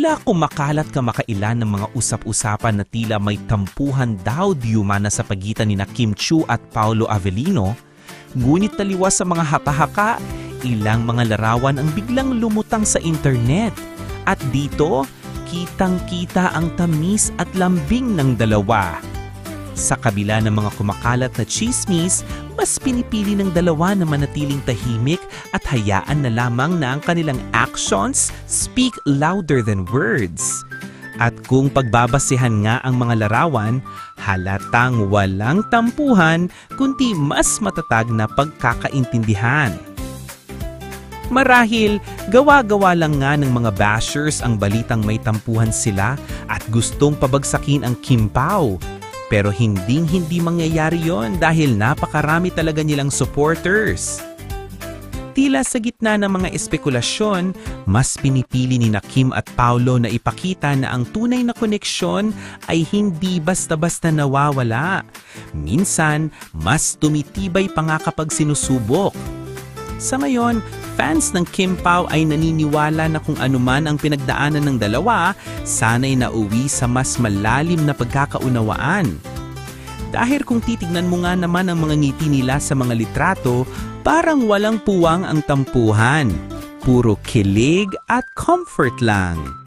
Tila kumakalat kamakailan ng mga usap-usapan na tila may tampuhan daw diumana sa pagitan ni Kim Chiu at Paolo Avellino, ngunit taliwas sa mga haka-haka, ilang mga larawan ang biglang lumutang sa internet. At dito, kitang-kita ang tamis at lambing ng dalawa. Sa kabila ng mga kumakalat na chismis, mas pinipili ng dalawa na manatiling tahimik at hayaan na lamang na ang kanilang actions speak louder than words. At kung pagbabasehan nga ang mga larawan, halatang walang tampuhan kundi mas matatag na pagkakaintindihan. Marahil, gawa-gawa lang nga ng mga bashers ang balitang may tampuhan sila at gustong pabagsakin ang Kim Pao. Pero hinding-hindi mangyayari yon dahil napakarami talaga nilang supporters. Tila sa gitna ng mga espekulasyon, mas pinipili ni Kim at Paolo na ipakita na ang tunay na koneksyon ay hindi basta-basta nawawala. Minsan, mas tumitibay pa nga kapag sinusubok. Sa ngayon, fans ng Kim Pao ay naniniwala na kung anuman ang pinagdaanan ng dalawa, sana'y nauwi sa mas malalim na pagkakaunawaan. Dahil kung titignan mo nga naman ang mga ngiti nila sa mga litrato, parang walang puwang ang tampuhan. Puro kilig at comfort lang.